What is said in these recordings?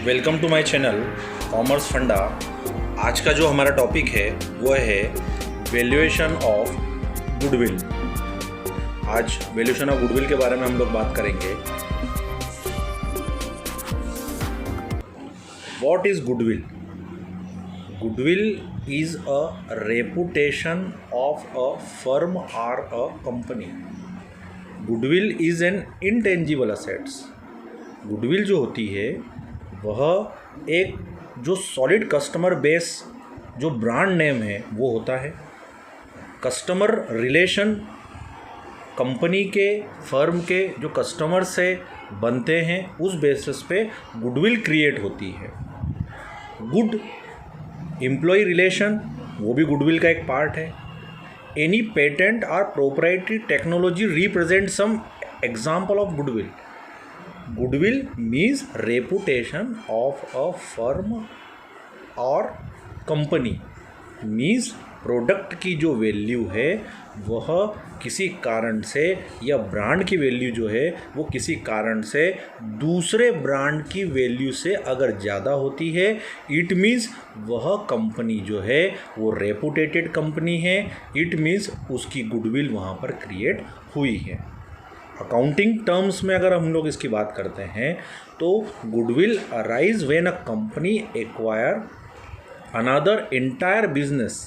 Welcome to my channel commerce funda. आज का जो हमारा टॉपिक है वो है वैल्यूएशन ऑफ गुडविल। आज वैल्यूएशन ऑफ गुडविल के बारे में हम लोग बात करेंगे। What is goodwill? Goodwill is a reputation of a firm और a company. Goodwill is an intangible assets. Goodwill जो होती है वह एक जो सॉलिड कस्टमर बेस जो ब्रांड नेम है वो होता है। कस्टमर रिलेशन कंपनी के फर्म के जो कस्टमर से बनते हैं उस बेसिस पे गुडविल क्रिएट होती है। गुड एम्प्लॉय रिलेशन वो भी गुडविल का एक पार्ट है। एनी पेटेंट और proprietary technology represent some example of goodwill. Goodwill means reputation of a firm और कंपनी। मीन्स प्रोडक्ट की जो वैल्यू है वह किसी कारण से या ब्रांड की वैल्यू जो है वो किसी कारण से दूसरे ब्रांड की वैल्यू से अगर ज़्यादा होती है, इट मीन्स वह कंपनी जो है वो रेपुटेटेड कंपनी है। इट मीन्स उसकी गुडविल वहाँ पर क्रिएट हुई है। अकाउंटिंग टर्म्स में अगर हम लोग इसकी बात करते हैं तो goodwill arise when a company acquire another entire business.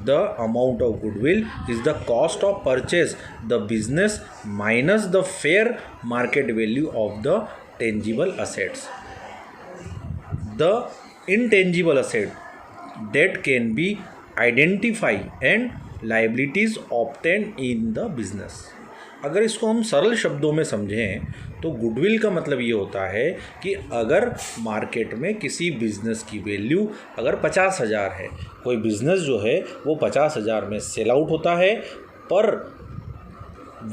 The amount of goodwill is the cost of purchase the business minus the fair market value of the tangible assets. The intangible asset that can be identified and liabilities obtained in the business। अगर इसको हम सरल शब्दों में समझें तो goodwill का मतलब ये होता है कि अगर मार्केट में किसी बिज़नेस की वैल्यू अगर 50,000 है, कोई बिज़नेस जो है वो 50,000 में सेल आउट होता है, पर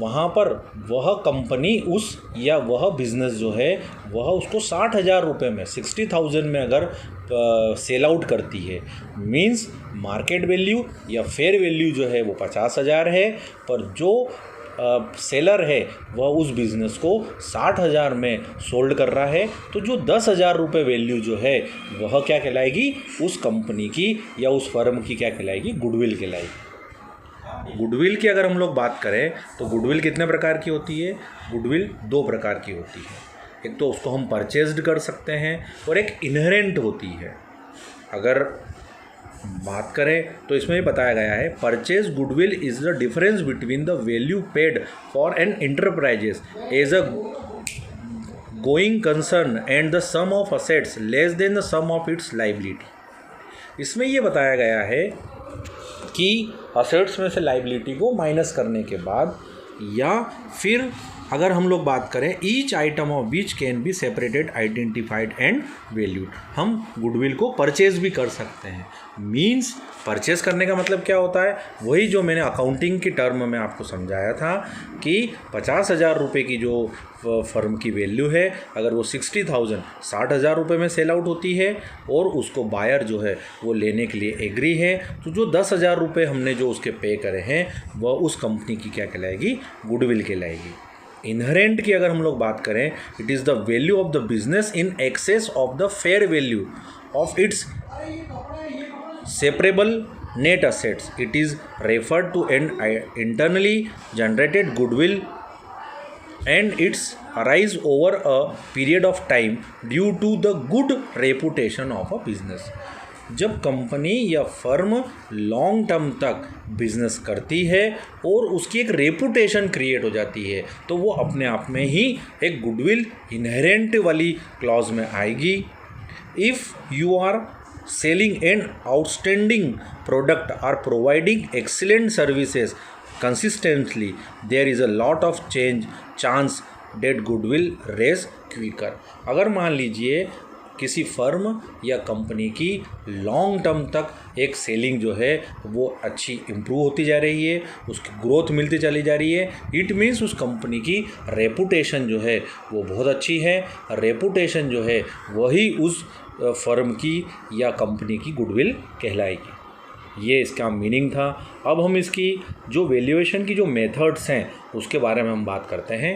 वहाँ पर वह कंपनी उस या वह बिज़नेस जो है वह उसको 60,000 रुपये में 60,000 में अगर सेल आउट करती है, मीन्स मार्केट वैल्यू या फेयर वैल्यू जो है वो 50,000 है, पर जो सेलर है वह उस बिज़नेस को 60,000 में सोल्ड कर रहा है, तो जो 10,000 रुपये वैल्यू जो है वह क्या कहलाएगी? उस कंपनी की या उस फर्म की क्या कहलाएगी? गुडविल कहलाएगी। गुडविल की अगर हम लोग बात करें तो गुडविल कितने प्रकार की होती है? गुडविल 2 प्रकार की होती है। एक तो उसको हम परचेज्ड कर सकते हैं और एक इनहेरेंट होती है। अगर बात करें तो इसमें ये बताया गया है, purchase goodwill is the difference between the value paid for an enterprises as a going concern and the sum of assets less than the sum of its liability. इसमें ये बताया गया है कि असेट्स में से लाइबिलिटी को माइनस करने के बाद, या फिर अगर हम लोग बात करें each item of which can be separated identified and valued, हम गुडविल को परचेज भी कर सकते हैं। मीन्स परचेज करने का मतलब क्या होता है? वही जो मैंने अकाउंटिंग की टर्म में आपको समझाया था कि 50,000 रुपये की जो फर्म की वैल्यू है, अगर वो 60,000 रुपये में सेल आउट होती है और उसको बायर जो है वो लेने के लिए एग्री है, तो जो 10,000 रुपये हमने जो उसके पे करे हैं वह उस कंपनी की क्या कहलाएगी? गुडविल कहलाएगी। इनहेरेंट की अगर हम लोग बात करें, it is the value of the business in excess of the fair value of its separable net assets. It is referred to an internally generated goodwill and its arise over a period of time due to the good reputation of a business। जब company या firm long term तक business करती है और उसकी एक reputation create हो जाती है, तो वो अपने आप में ही एक गुडविल इनहेरेंट वाली क्लॉज में आएगी। If you are selling an outstanding product और providing excellent services consistently, there is a lot of chance that goodwill raise quicker। अगर मान लीजिए किसी फर्म या कंपनी की लॉन्ग टर्म तक एक सेलिंग जो है वो अच्छी इम्प्रूव होती जा रही है, उसकी ग्रोथ मिलती चली जा रही है, इट मीन्स उस कंपनी की रेपुटेशन जो है वो बहुत अच्छी है। रेपुटेशन जो है वही उस फर्म की या कंपनी की गुडविल कहलाएगी। ये इसका मीनिंग था। अब हम इसकी जो वैल्यूएशन की जो मेथड्स हैं उसके बारे में हम बात करते हैं।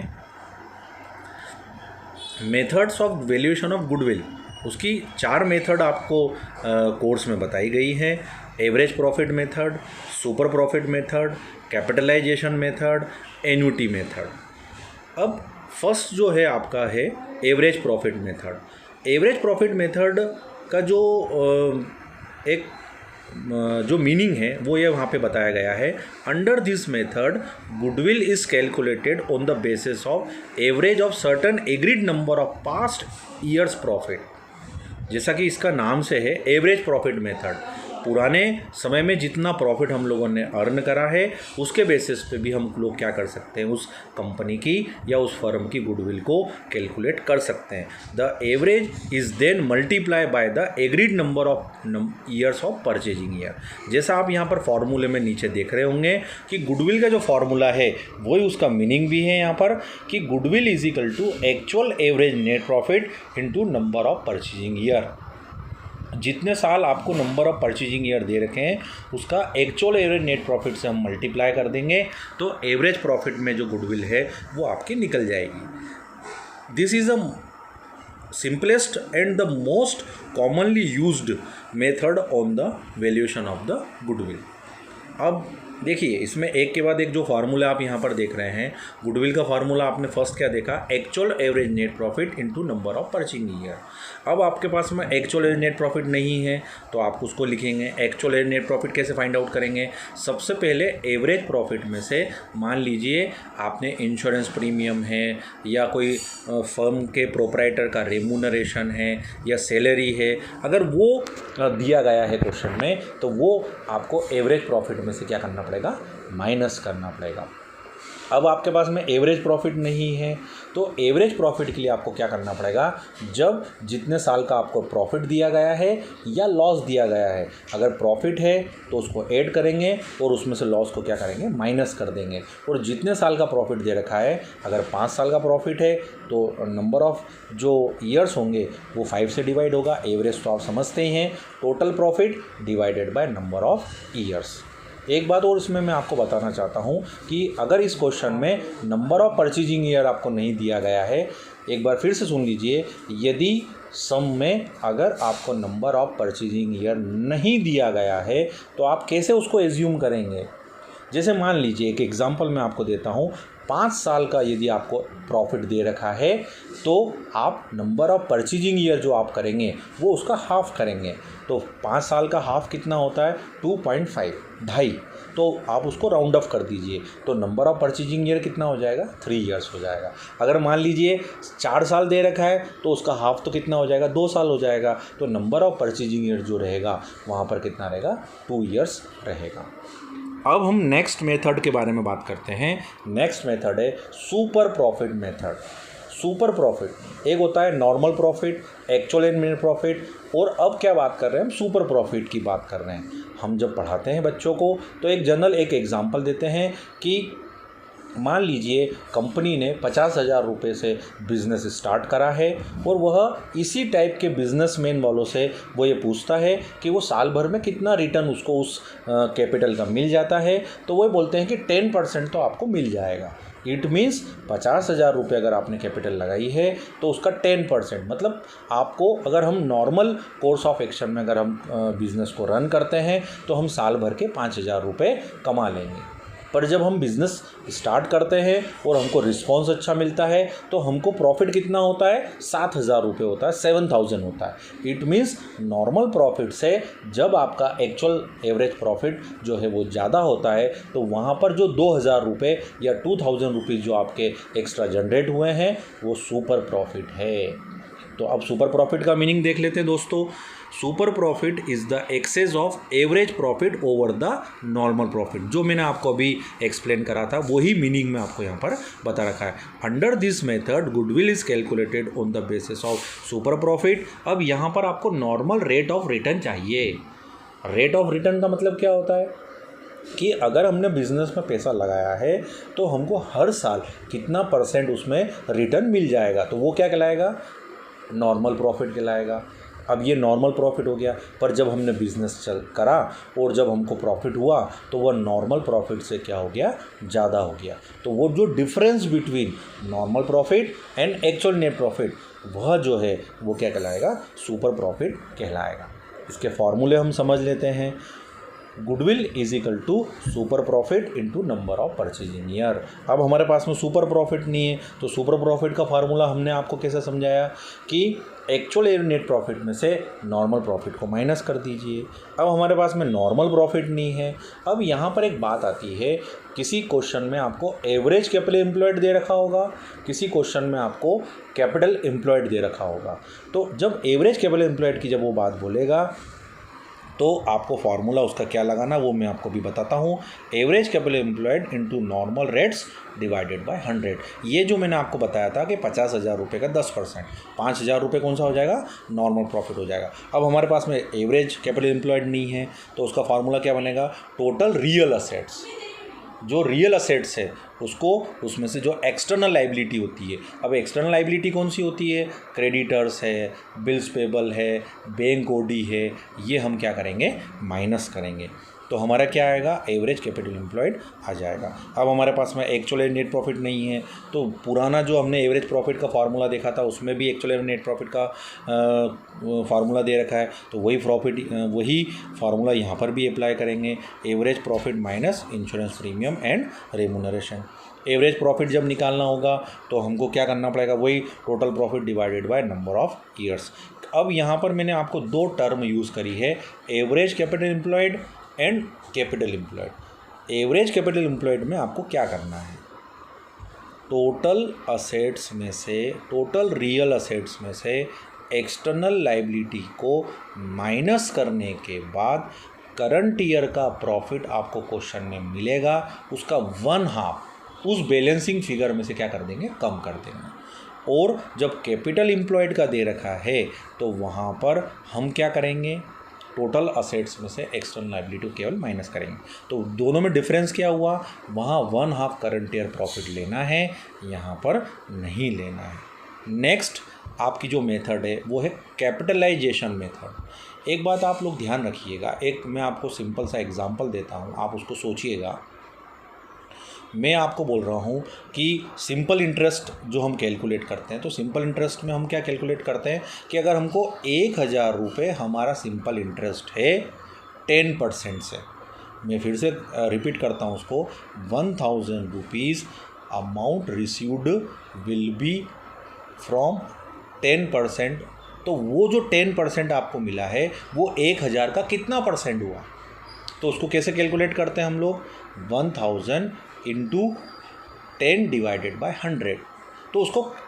Methods of valuation of goodwill. उसकी 4 मेथड आपको कोर्स में बताई गई हैं। Average profit method, super profit method, capitalisation method, annuity method. अब फर्स्ट जो है आपका है average profit method. Average profit method का जो मीनिंग है वो ये वहाँ पे बताया गया है। Under this method goodwill is calculated on the basis of average of certain agreed number of past years profit. जैसा कि इसका नाम से है एवरेज प्रॉफिट मेथड, पुराने समय में जितना प्रॉफिट हम लोगों ने अर्न करा है उसके बेसिस पे भी हम लोग क्या कर सकते हैं, उस कंपनी की या उस फर्म की गुडविल को कैलकुलेट कर सकते हैं। The average is then multiply by the agreed number of years of purchasing year. जैसा आप यहाँ पर फॉर्मूले में नीचे देख रहे होंगे कि गुडविल का जो फॉर्मूला है वही उसका मीनिंग भी है यहाँ पर कि goodwill is equal to actual average net profit into number of purchasing year. जितने साल आपको नंबर ऑफ परचेजिंग ईयर दे रखे हैं उसका एक्चुअल एवरेज नेट प्रॉफिट से हम मल्टीप्लाई कर देंगे तो एवरेज प्रॉफिट में जो गुडविल है वो आपकी निकल जाएगी। This is a simplest and the most commonly used method on the valuation of the goodwill. अब देखिए इसमें एक के बाद एक जो फार्मूला आप यहाँ पर देख रहे हैं, गुडविल का फार्मूला आपने फर्स्ट क्या देखा, actual average net profit into number of purchasing year. अब आपके पास में एक्चुअल एवरेज नेट प्रॉफिट नहीं है तो आप उसको लिखेंगे। एक्चुअल एवरेज नेट प्रॉफिट कैसे फाइंड आउट करेंगे, सबसे पहले एवरेज प्रॉफिट में से मान लीजिए आपने इंश्योरेंस प्रीमियम है या कोई फर्म के प्रोपराइटर का रेम्यूनरेशन है या सैलरी है, अगर वो दिया गया है क्वेश्चन में तो वो आपको एवरेज प्रॉफिट में से क्या करना पड़ेगा, माइनस करना पड़ेगा। अब आपके पास में एवरेज प्रॉफिट नहीं है तो एवरेज प्रॉफिट के लिए आपको क्या करना पड़ेगा, जब जितने साल का आपको प्रॉफिट दिया गया है या लॉस दिया गया है, अगर प्रॉफिट है तो उसको ऐड करेंगे और उसमें से लॉस को क्या करेंगे, माइनस कर देंगे। और जितने साल का प्रॉफिट दे रखा है, अगर 5 साल का प्रॉफिट है तो नंबर ऑफ जो ईयर्स होंगे वो 5 से डिवाइड होगा। एवरेज तो आप समझते ही हैं, total profit divided by number of years. एक बात और इसमें मैं आपको बताना चाहता हूँ कि अगर इस क्वेश्चन में नंबर ऑफ परचेजिंग ईयर आपको नहीं दिया गया है, एक बार फिर से सुन लीजिए, यदि सम में अगर आपको नंबर ऑफ परचेजिंग ईयर नहीं दिया गया है तो आप कैसे उसको एज्यूम करेंगे। जैसे मान लीजिए एक एग्जांपल मैं आपको देता हूँ, 5 साल का यदि आपको प्रॉफिट दे रखा है तो आप नंबर ऑफ परचेजिंग ईयर जो आप करेंगे वो उसका हाफ करेंगे। तो 5 साल का हाफ कितना होता है, 2.5, 2.5, तो आप उसको राउंड ऑफ कर दीजिए तो नंबर ऑफ परचेजिंग ईयर कितना हो जाएगा, 3 ईयर्स हो जाएगा। अगर मान लीजिए 4 साल दे रखा है तो उसका हाफ तो कितना हो जाएगा, 2 साल हो जाएगा। तो नंबर ऑफ परचेजिंग ईयर जो रहेगा वहाँ पर कितना रहेगा, 2 ईयर्स रहेगा। अब हम नेक्स्ट मेथड के बारे में बात करते हैं। नेक्स्ट मेथड है super profit method. Super profit एक होता है normal profit, actual and net profit, और अब क्या बात कर रहे हैं हम, सुपर प्रॉफिट की बात कर रहे हैं। हम जब पढ़ाते हैं बच्चों को तो एक जनरल एक एग्जांपल देते हैं कि मान लीजिए कंपनी ने 50,000 रुपये से बिज़नेस स्टार्ट करा है और वह इसी टाइप के बिजनेसमैन वालों से वो ये पूछता है कि वो साल भर में कितना रिटर्न उसको उस कैपिटल का मिल जाता है। तो वो बोलते हैं कि 10% तो आपको मिल जाएगा। इट मीन्स 50,000 रुपये अगर आपने कैपिटल लगाई है तो उसका 10%, मतलब आपको, अगर हम नॉर्मल कोर्स ऑफ एक्शन में अगर हम बिज़नेस को रन करते हैं तो हम साल भर के 5,000 रुपये कमा लेंगे। पर जब हम बिज़नेस स्टार्ट करते हैं और हमको रिस्पॉन्स अच्छा मिलता है तो हमको प्रॉफिट कितना होता है, 7,000 रुपये होता है, 7,000 होता है। इट मीन्स नॉर्मल प्रॉफिट से जब आपका एक्चुअल एवरेज प्रॉफिट जो है वो ज़्यादा होता है तो वहाँ पर जो 2,000 रुपये या 2,000 रुपीज़ जो आपके एक्स्ट्रा जनरेट हुए हैं वो सुपर प्रॉफिट है। तो अब सुपर प्रॉफिट का मीनिंग देख लेते हैं दोस्तों। Super profit is the excess of average profit over the normal profit. जो मैंने आपको अभी एक्सप्लेन करा था वही मीनिंग में आपको यहाँ पर बता रखा है। Under this method goodwill is calculated on the basis of super profit. अब यहाँ पर आपको नॉर्मल रेट ऑफ रिटर्न चाहिए। रेट ऑफ रिटर्न का मतलब क्या होता है कि अगर हमने बिज़नेस में पैसा लगाया है तो हमको हर साल कितना % उसमें रिटर्न मिल जाएगा, तो वो क्या कहलाएगा, नॉर्मल प्रॉफिट कहलाएगा। अब ये नॉर्मल प्रॉफिट हो गया, पर जब हमने बिज़नेस करा और जब हमको प्रॉफिट हुआ तो वह नॉर्मल प्रॉफिट से क्या हो गया, ज़्यादा हो गया। तो वो जो difference between normal profit and actual net profit, वह जो है वो क्या कहलाएगा, सुपर प्रॉफिट कहलाएगा। इसके फॉर्मूले हम समझ लेते हैं। Goodwill is equal to super profit into number of purchasing year. अब हमारे पास में सुपर प्रॉफिट नहीं है, तो सुपर प्रॉफिट का फार्मूला हमने आपको कैसे समझाया कि एक्चुअल नेट प्रॉफिट में से नॉर्मल प्रॉफिट को माइनस कर दीजिए। अब हमारे पास में नॉर्मल प्रॉफिट नहीं है। अब यहाँ पर एक बात आती है, किसी क्वेश्चन में आपको एवरेज कैपिटल एम्प्लॉयड दे रखा होगा, किसी क्वेश्चन में आपको कैपिटल एम्प्लॉयड दे रखा होगा। तो जब एवरेज कैपिटल एम्प्लॉयड की जब वो बात बोलेगा तो आपको फार्मूला उसका क्या लगाना वो मैं आपको भी बताता हूँ। Average capital employed into normal rates divided by 100। ये जो मैंने आपको बताया था कि 50,000 रुपये का 10%, 5,000 रुपये कौन सा हो जाएगा, नॉर्मल प्रॉफिट हो जाएगा। अब हमारे पास में एवरेज कैपिटल एम्प्लॉयड नहीं है, तो उसका फार्मूला क्या बनेगा, टोटल रियल असेट्स। जो रियल असेट्स है उसको, उसमें से जो एक्सटर्नल लाइबिलिटी होती है, अब एक्सटर्नल लाइबिलिटी कौन सी होती है, क्रेडिटर्स है, बिल्स पेबल है, बैंक ओडी है, ये हम क्या करेंगे, माइनस करेंगे। तो हमारा क्या आएगा, एवरेज कैपिटल एम्प्लॉयड आ जाएगा। अब हमारे पास में एक्चुअल नेट प्रॉफिट नहीं है, तो पुराना जो हमने एवरेज प्रॉफिट का फार्मूला देखा था उसमें भी एक्चुअल नेट प्रॉफिट का फार्मूला दे रखा है, तो वही फार्मूला यहाँ पर भी अप्लाई करेंगे। Average profit minus insurance premium and remuneration. Average profit जब निकालना होगा तो हमको क्या करना पड़ेगा, वही total profit divided by number of years. अब यहाँ पर मैंने आपको दो टर्म यूज़ करी है, average capital employed and capital employed. Average capital employed में आपको क्या करना है, टोटल असेट्स में से, टोटल रियल असेट्स में से एक्सटर्नल लाइबिलिटी को माइनस करने के बाद करंट ईयर का प्रॉफिट आपको क्वेश्चन में मिलेगा, उसका 1/2 उस बैलेंसिंग फिगर में से क्या कर देंगे, कम कर देंगे। और जब कैपिटल एम्प्लॉयड का दे रखा है तो वहाँ पर हम क्या करेंगे, टोटल असेट्स में से एक्सटर्नल लाइबिलिटी केवल माइनस करेंगे। तो दोनों में डिफरेंस क्या हुआ, वहाँ 1/2 करंट ईयर प्रॉफिट लेना है, यहाँ पर नहीं लेना है। नेक्स्ट आपकी जो मेथड है वो है कैपिटलाइजेशन मेथड। एक बात आप लोग ध्यान रखिएगा, एक मैं आपको सिंपल सा एग्जांपल देता हूँ, आप उसको सोचिएगा। मैं आपको बोल रहा हूँ कि सिंपल इंटरेस्ट जो हम कैलकुलेट करते हैं, तो सिंपल इंटरेस्ट में हम क्या कैलकुलेट करते हैं कि अगर हमको 1,000 रुपये हमारा सिंपल इंटरेस्ट है 10% से, मैं फिर से रिपीट करता हूँ उसको, 1,000 rupees amount received will be from 10%। तो वो जो 10% आपको मिला है वो 1,000 का कितना परसेंट हुआ, तो उसको कैसे कैलकुलेट करते हैं हम लोग, 1,000 इंटू 10 डिवाइडेड बाय 100। तो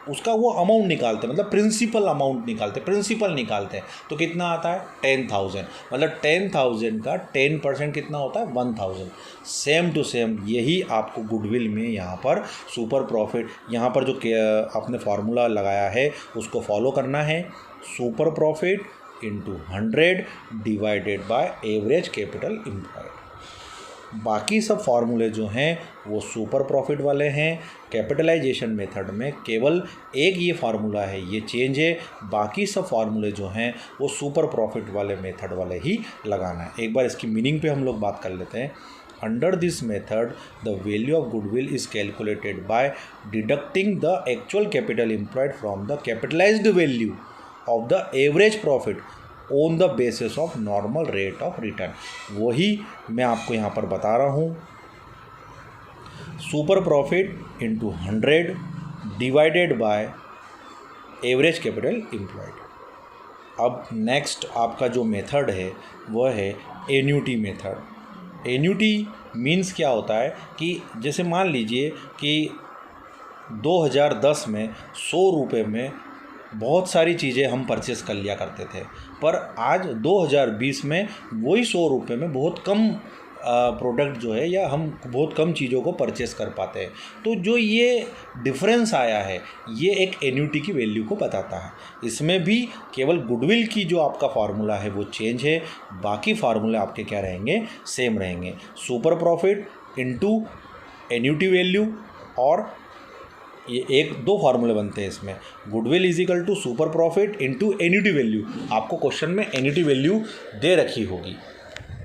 उसका वो अमाउंट निकालते हैं, मतलब प्रिंसिपल अमाउंट निकालते हैं, तो कितना आता है 10,000, मतलब 10,000 का 10% कितना होता है 1,000। सेम टू सेम यही आपको गुडविल में यहाँ पर सुपर प्रॉफिट, यहाँ पर जो आपने फार्मूला लगाया है उसको फॉलो करना है, super profit into 100 divided by average capital employed. बाकी सब फार्मूले जो हैं वो सुपर प्रॉफिट वाले हैं। कैपिटलाइजेशन मेथड में केवल एक ये फार्मूला है, ये चेंज है, बाकी सब फार्मूले जो हैं वो सुपर प्रॉफिट वाले मेथड वाले ही लगाना है। एक बार इसकी मीनिंग पे हम लोग बात कर लेते हैं। Under this method the value of goodwill is calculated by deducting the actual capital employed from the capitalised value of the average profit on the basis of normal rate of return. वही मैं आपको यहाँ पर बता रहा हूँ, super profit into 100 divided by average capital employed. अब next आपका जो मेथड है वह है एन्यूटी मेथड। एन्यूटी मीन्स क्या होता है कि जैसे मान लीजिए कि 2010 में 100 रुपये में बहुत सारी चीज़ें हम परचेस कर लिया करते थे, पर आज 2020 में वही 100 रुपये में बहुत कम प्रोडक्ट जो है, या हम बहुत कम चीज़ों को परचेस कर पाते हैं। तो जो ये डिफरेंस आया है ये एक एन्यूटी की वैल्यू को बताता है। इसमें भी केवल गुडविल की जो आपका फार्मूला है वो चेंज है, बाकी फार्मूले आपके क्या रहेंगे, सेम रहेंगे। Super profit into annuity value, और ये एक दो फार्मूले बनते हैं इसमें, goodwill is equal to super profit into annuity value. आपको क्वेश्चन में एन्यूटी वैल्यू दे रखी होगी।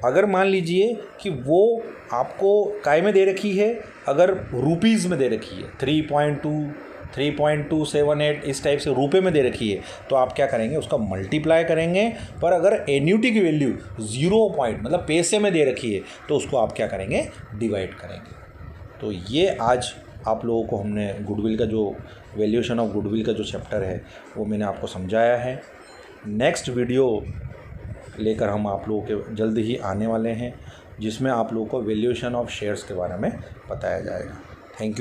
अगर मान लीजिए कि वो आपको काय में दे रखी है, अगर रुपीज़ में दे रखी है 3.2 3.278 इस टाइप से रुपए में दे रखी है, तो आप क्या करेंगे, उसका मल्टीप्लाई करेंगे। पर अगर एन्यूटी की वैल्यू 0 पॉइंट मतलब पैसे में दे रखी है, तो उसको आप क्या करेंगे, डिवाइड करेंगे। तो ये आज आप लोगों को हमने गुडविल का जो वैल्यूएशन ऑफ गुडविल का जो चैप्टर है वो मैंने आपको समझाया है। नेक्स्ट वीडियो लेकर हम आप लोगों के जल्द ही आने वाले हैं, जिसमें आप लोगों को वैल्यूएशन ऑफ शेयर्स के बारे में बताया जाएगा। Thank you.